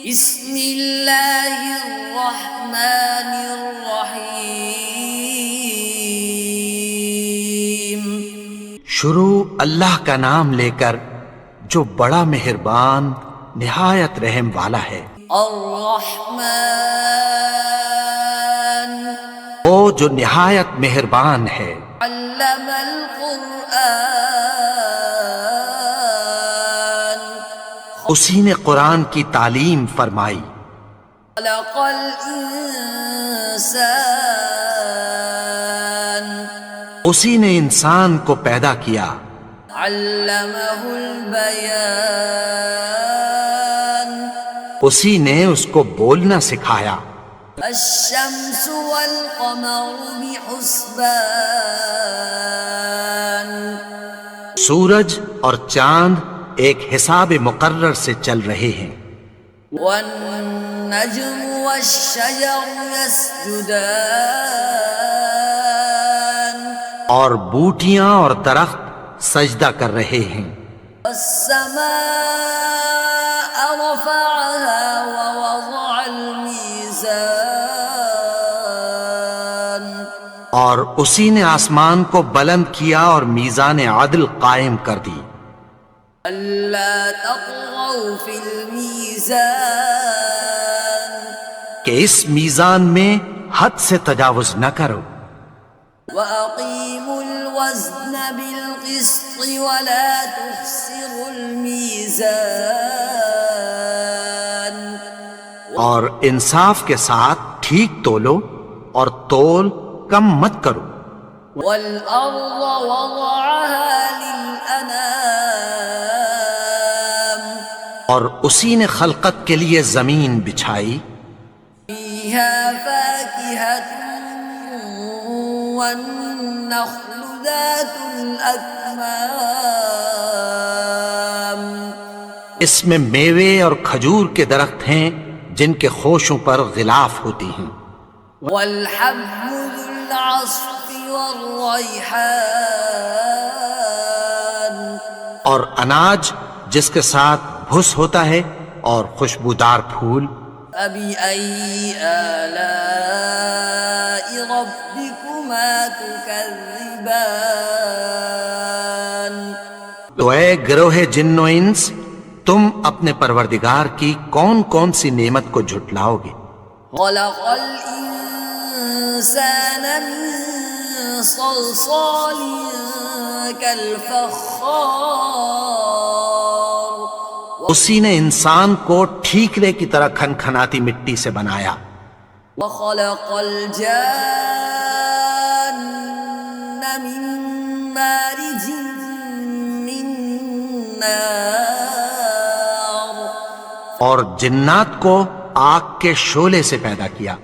بسم اللہ الرحمن الرحیم۔ شروع اللہ کا نام لے کر جو بڑا مہربان نہایت رحم والا ہے۔ الرحمن وہ جو نہایت مہربان ہے۔ علم القرآن اسی نے قرآن کی تعلیم فرمائی۔ خلق الانسان اسی نے انسان کو پیدا کیا۔ علمہ البیان اسی نے اس کو بولنا سکھایا۔ الشمس والقمر بحسبان سورج اور چاند ایک حساب مقرر سے چل رہے ہیں۔ والنجم والشجر يسجدان اور بوٹیاں اور درخت سجدہ کر رہے ہیں۔ والسماء رفعها ووضع الميزان اور اسی نے آسمان کو بلند کیا اور میزان عدل قائم کر دی۔ ألا تطغوا في الميزان کہ اس میزان میں حد سے تجاوز نہ کرو۔ وأقيموا الوزن بالقسط ولا تخسروا الميزان اور انصاف کے ساتھ ٹھیک تولو اور تول کم مت کرو۔ والأرض وضعها للأنام اور اسی نے خلقت کے لیے زمین بچھائی۔ فيها فاكهة والنخل ذات الأكمام اس میں میوے اور کھجور کے درخت ہیں جن کے خوشوں پر غلاف ہوتی ہیں۔ والحب ذو العصف والريحان اور اناج جس کے ساتھ بھس ہوتا ہے اور خوشبودار پھول۔ فبأي آلاء ربكما تكذبان تو اے گروہ جن و انس، تم اپنے پروردگار کی کون کون سی نعمت کو جھٹلاؤ گے؟ خلق الإنسان من صلصال كالفخار اسی نے انسان کو ٹھیکرے کی طرح کھنکھناتی مٹی سے بنایا۔ وخلق الجان من مارج من نار اور جنات کو آگ کے شعلے سے پیدا کیا۔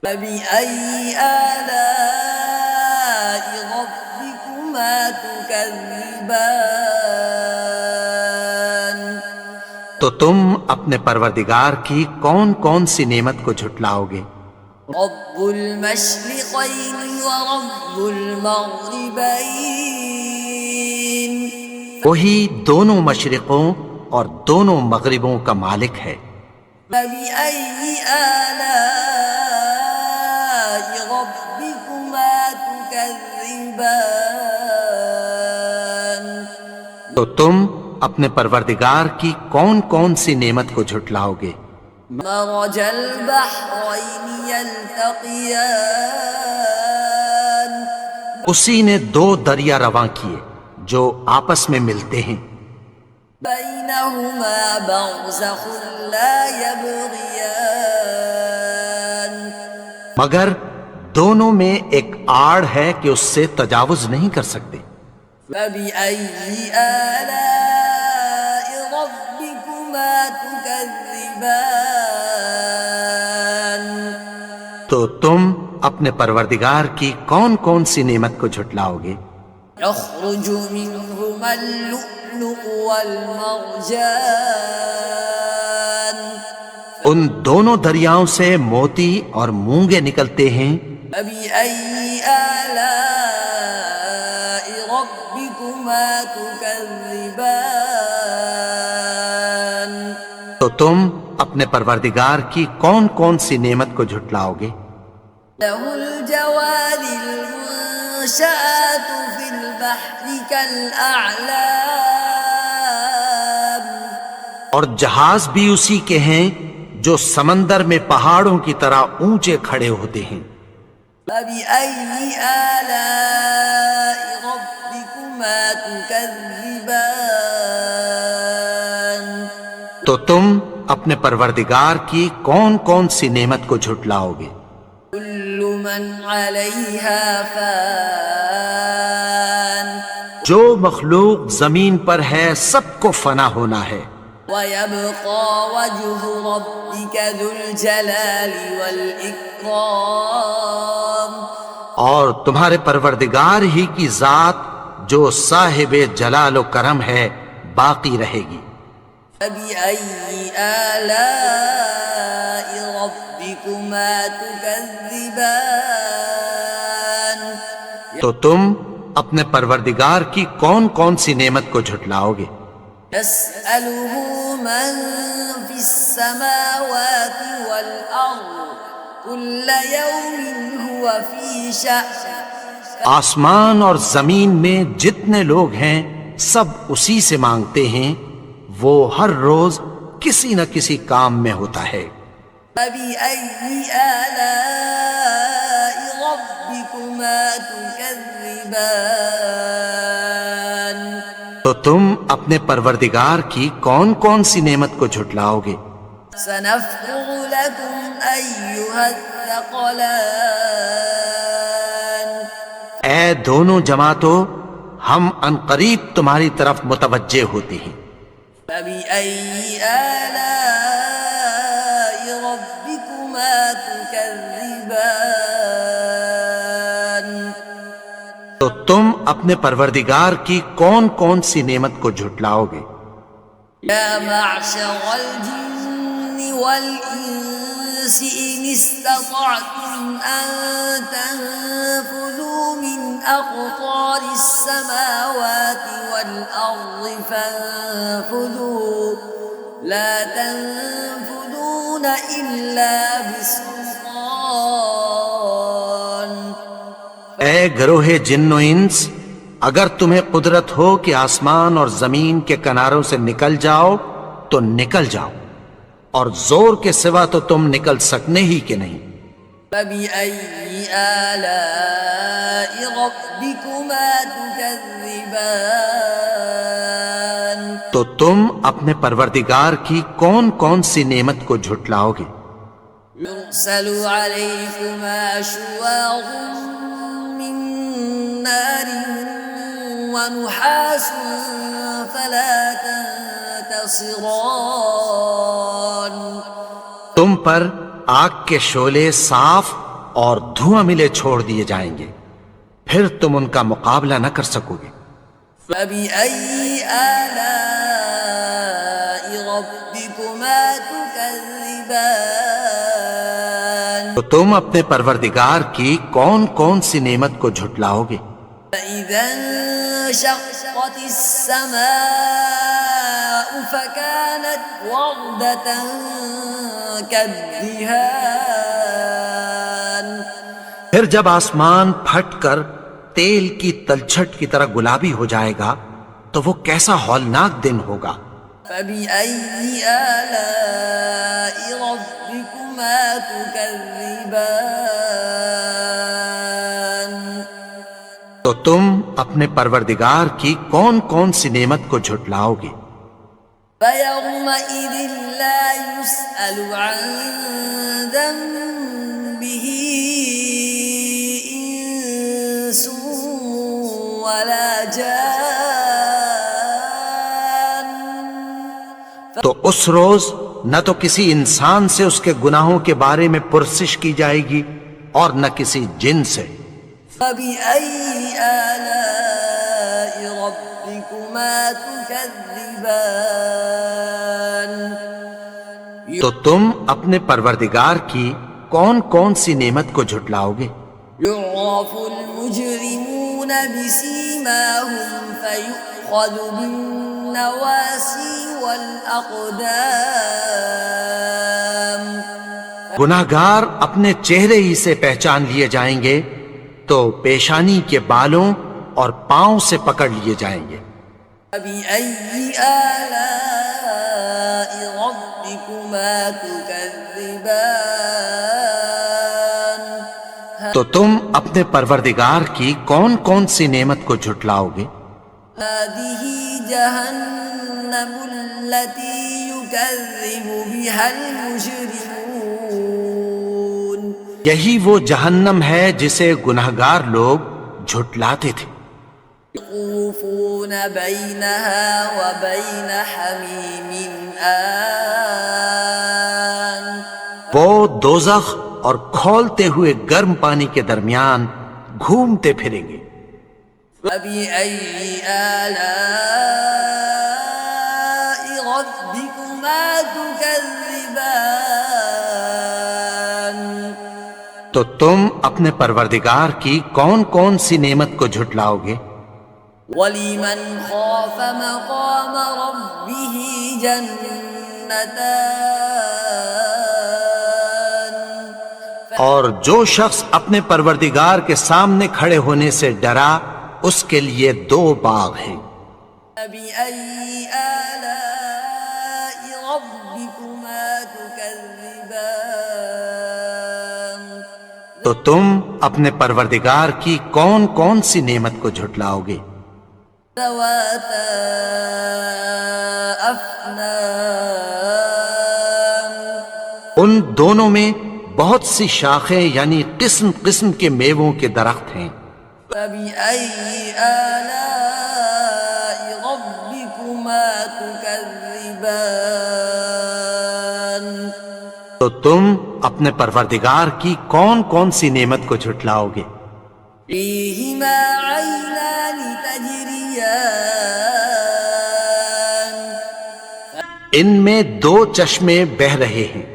فبأي آلاء ربكما تكذبان تو تم اپنے پروردگار کی کون کون سی نعمت کو جھٹلاؤ گے؟ رب المشرقين ورب المغربين وہی دونوں مشرقوں اور دونوں مغربوں کا مالک ہے۔ فبأي آلاء ربكما تكذبان تو تم اپنے پروردگار کی کون کون سی نعمت کو جھٹلاؤ گے؟ مرج البحرين يلتقيان اسی نے دو دریا رواں کیے جو آپس میں ملتے ہیں۔ بينهما برزخ لا يبغيان مگر دونوں میں ایک آڑ ہے کہ اس سے تجاوز نہیں کر سکتے۔ فبأي آلاء ربكما تكذبان تو تم اپنے پروردگار کی کون کون سی نعمت کو جھٹلاؤ گے؟ يخرج منهما اللؤلؤ والمرجان ان دونوں دریاؤں سے موتی اور مونگے نکلتے ہیں۔ فبأي آلاء ربكما تكذبان تو تم اپنے پروردگار کی کون کون سی نعمت کو جھٹلاؤ گے؟ له الجوار المنشآت في البحر كالأعلام اور جہاز بھی اسی کے ہیں جو سمندر میں پہاڑوں کی طرح اونچے کھڑے ہوتے ہیں۔ فبأي آلاء ربكما تكذبان تو تم اپنے پروردگار کی کون کون سی نعمت کو جھٹلاؤ گے؟ كل من عليها فان جو مخلوق زمین پر ہے سب کو فنا ہونا ہے، ويبقى وجه ربك ذو الجلال والإكرام اور تمہارے پروردگار ہی کی ذات جو صاحب جلال و کرم ہے باقی رہے گی۔ فبأي آلاء ربكما تكذبان تو تم اپنے پروردگار کی کون کون سی نعمت کو جھٹلاؤ گے؟ يسأله من في السماوات والأرض كل يوم هو في شأن آسمان اور زمین میں جتنے لوگ ہیں سب اسی سے مانگتے ہیں، وہ ہر روز کسی نہ کسی کام میں ہوتا ہے۔ فبأي آلاء ربكما تكذبان تو تم اپنے پروردگار کی کون کون سی نعمت کو جھٹلاؤ گے؟ سنفرغ لكم أيها الثقلان اے دونوں جماعتوں، ہم عنقریب تمہاری طرف متوجہ ہوتے ہیں۔ فبأي آلاء ربكما تكذبان تو تم اپنے پروردگار کی کون کون سی نعمت کو جھٹلاؤ گے؟ يا معشر الجن والإنس إن استطعتم أن تنفذوا من أقطار السماوات والأرض فانفذوا لا تنفذون إلا بسلطان اے گروہ جن و انس، اگر تمہیں قدرت ہو کہ آسمان اور زمین کے کناروں سے نکل جاؤ تو نکل جاؤ، اور زور کے سوا تو تم نکل سکنے ہی کہ نہیں۔ فبأي آلاء ربكما تكذبان تو تم اپنے پروردگار کی کون کون سی نعمت کو جھٹلاؤ گے؟ يرسل عليكما شواظ من نار ونحاس فلا تنتصران تم پر آگ کے شعلے صاف اور دھواں ملے چھوڑ دیے جائیں گے، پھر تم ان کا مقابلہ نہ کر سکو گے۔ فبأي آلاء ربكما تكذبان تو تم اپنے پروردگار کی کون کون سی نعمت کو جھٹلاؤ گے؟ فإذا انشقت السماء فكانت وردة كالدهان پھر جب آسمان پھٹ کر تیل کی تلچھٹ کی طرح گلابی ہو جائے گا تو وہ کیسا ہولناک دن ہوگا۔ فبأي آلاء ربكما تكذبان تو تم اپنے پروردگار کی کون کون سی نعمت کو جھٹلاؤ گے؟ فيومئذ لا يسأل عن ذنبه إنس ولا جان تو اس روز نہ تو کسی انسان سے اس کے گناہوں کے بارے میں پرسش کی جائے گی اور نہ کسی جن سے۔ فبأي آلاء ربكما تكذبان تو تم اپنے پروردگار کی کون کون سی نعمت کو جھٹلاؤ گے؟ يعرف المجرمون بسيماهم فيؤخذ بالنواسي والأقدام گناہگار اپنے چہرے ہی سے پہچان لیے جائیں گے تو پیشانی کے بالوں اور پاؤں سے پکڑ لیے جائیں گے۔ فبأي آلاء ربكما تكذبان تو تم اپنے پروردگار کی کون کون سی نعمت کو جھٹلاؤ گے؟ هذه جهنم التي يكذب بها المجرمون یہی وہ جہنم ہے جسے گناہگار لوگ جھٹلاتے تھے۔ يطوفون بينها وبين حميم آن وہ دوزخ اور کھولتے ہوئے گرم پانی کے درمیان گھومتے پھریں گے۔ فبأي آلاء ربكما تكذبان تو تم اپنے پروردگار کی کون کون سی نعمت کو جھٹلاؤ گے؟ ولمن خاف مقام ربه جنتان اور جو شخص اپنے پروردگار کے سامنے کھڑے ہونے سے ڈرا اس کے لیے دو باغ ہیں۔ فبأي آلاء ربكما تكذبان تو تم اپنے پروردگار کی کون کون سی نعمت کو جھٹلاؤ گے؟ ذواتا افنان ان دونوں میں بہت سی شاخیں یعنی قسم قسم کے میووں کے درخت ہیں۔ فبأي آلاء ربكما تكذبان تو تم اپنے پروردگار کی کون کون سی نعمت کو جھٹلاؤ گے؟ فيهما عينان تجريان ان میں دو چشمے بہہ رہے ہیں،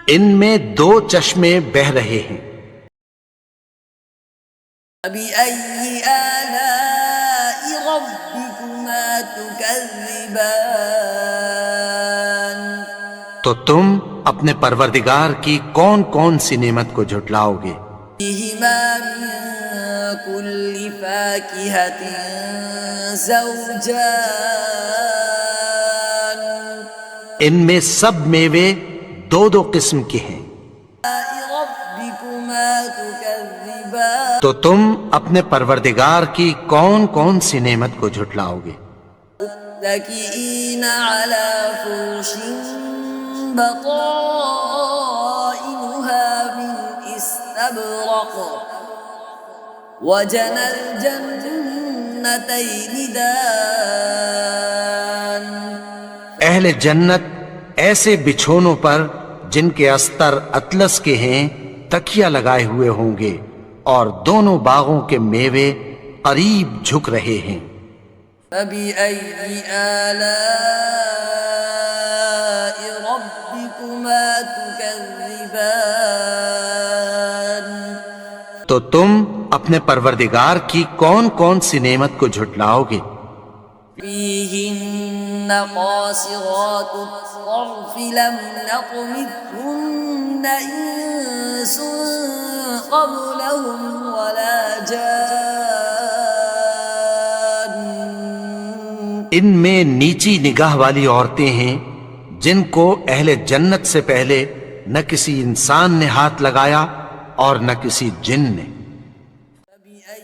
ان میں دو چشمے بہہ رہے ہیں۔ فبأي آلاء ربكما تكذبان تو تم اپنے پروردگار کی کون کون سی نعمت کو جھٹلاؤ گے؟ فيهما من كل فاكهة زوجان ان میں سب میوے دو دو قسم کے ہیں۔ ربكما تكذبان تو تم اپنے پروردگار کی کون کون سی نعمت کو جھٹلاؤ گے؟ متكئين على فرش بطائنها من استبرق وجنى الجنتين دان اہل جنت ایسے بچھونوں پر جن کے استر اطلس کے ہیں تکیہ لگائے ہوئے ہوں گے اور دونوں باغوں کے میوے قریب جھک رہے ہیں۔ فبأي آلاء ربكما تكذبان تو تم اپنے پروردگار کی کون کون سی نعمت کو جھٹلاؤ گے؟ فيهن قاصرات الطرف لم نطمثهن إنس قبلهم ولا جان ان میں نیچی نگاہ والی عورتیں ہیں جن کو اہل جنت سے پہلے نہ کسی انسان نے ہاتھ لگایا اور نہ کسی جن نے۔ فبأي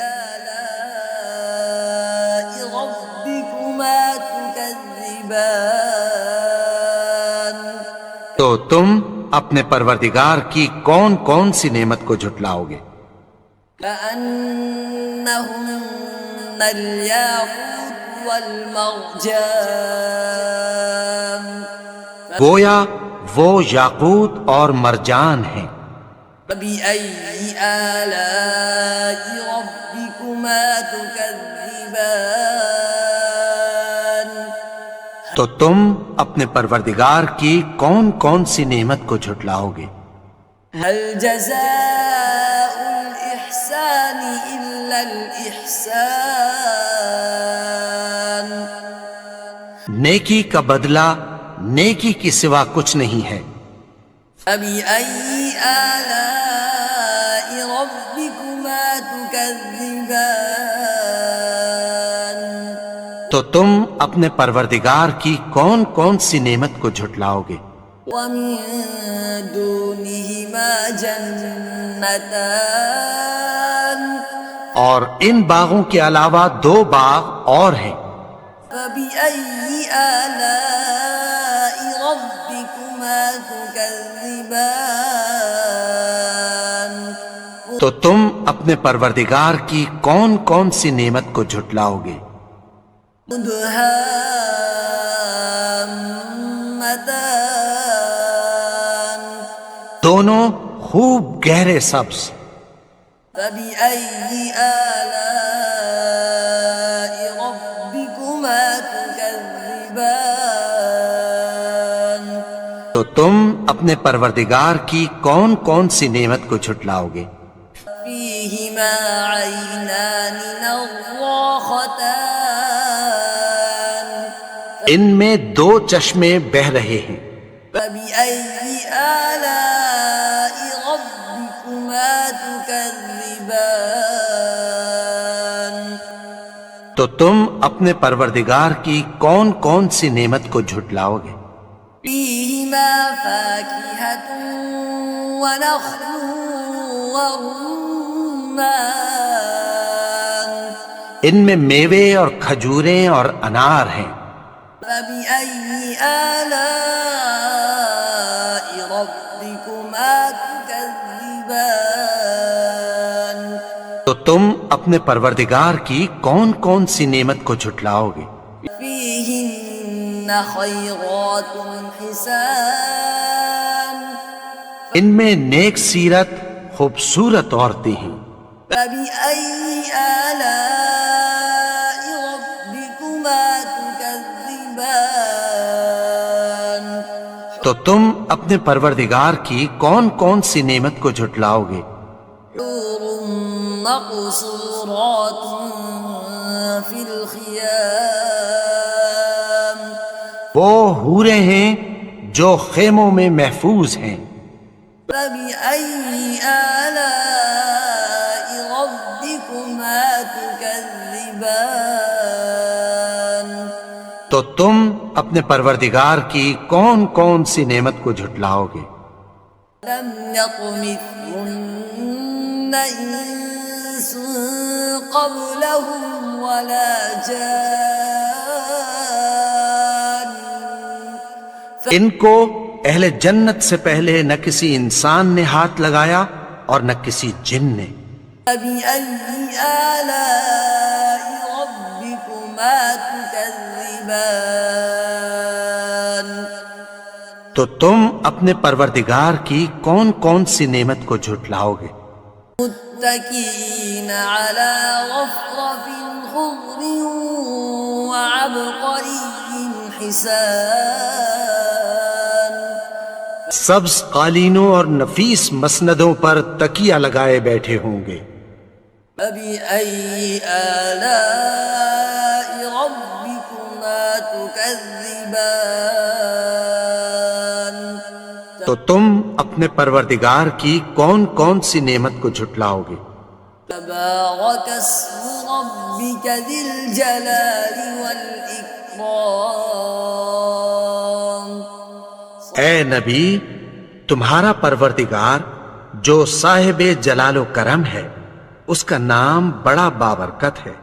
آلاء ربكما تكذبان تو تم اپنے پروردگار کی کون کون سی نعمت کو جھٹلاؤ گے؟ كأنهن الياقوت والمرجان گویا وہ یاقوت اور مرجان ہیں۔ فبأي آلاء ربكما تكذبان تو تم اپنے پروردگار کی کون کون سی نعمت کو جھٹلاؤ گے؟ هل جزاء الإحسان إلا الإحسان نیکی کا بدلہ نیکی کی سوا کچھ نہیں ہے۔ فبأي آلاء ربكما تكذبان تو تم اپنے پروردگار کی کون کون سی نعمت کو جھٹلاؤ گے؟ ومن دونهما جنتان اور ان باغوں کے علاوہ 2 باغ اور ہیں۔ فبأي آلاء ربكما تكذبان تو تم اپنے پروردگار کی کون کون سی نعمت کو جھٹلاؤ گے؟ مدهامتان دونوں خوب گہرے سبز۔ فبأي آلاء ربكما تكذبان تو تم اپنے پروردگار کی کون کون سی نعمت کو جھٹلاؤ گے؟ فيهما عينان نضاختان ان میں 2 چشمے بہ رہے ہیں۔ فبأي آلاء ربكما تكذبان تو تم اپنے پروردگار کی کون کون سی نعمت کو جھٹلاؤ گے؟ فيهما فاكهة ونخل ورمان ان میں میوے اور کھجوریں اور انار ہیں۔ فبأي آلاء ربكما تكذبان تو تم اپنے پروردگار کی کون کون سی نعمت کو جھٹلاؤ گے؟ فيهن خيرات حسان ان میں نیک سیرت خوبصورت عورتیں ہیں۔ فبأي آلاء ربكما تكذبان تو تم اپنے پروردگار کی کون کون سی نعمت کو جھٹلاؤ گے؟ حور مقصورات في الخيام وہ حوریں ہیں جو خیموں میں محفوظ ہیں۔ فبأي آلاء ربكما تكذبان تو تم اپنے پروردگار کی کون کون سی نعمت کو جھٹلاؤ گے؟ لم يطمثهن إنس قبلهم ولا جان ان کو اہل جنت سے پہلے نہ کسی انسان نے ہاتھ لگایا اور نہ کسی جن نے۔ فبأي آلاء ربكما تكذبان تو تم اپنے پروردگار کی کون کون سی نعمت کو جھٹلاؤ گے؟ متكئين على رفرف خضر وعبقري حسان سبز قالینوں اور نفیس مسندوں پر تکیہ لگائے بیٹھے ہوں گے۔ فبأي آلاء ربكما تكذبان تو تم اپنے پروردگار کی کون کون سی نعمت کو جھٹلاؤ گے؟ تبارك اسم ربك ذي الجلال والإكرام اے نبی، تمہارا پروردگار جو صاحب جلال و کرم ہے، اس کا نام بڑا بابرکت ہے۔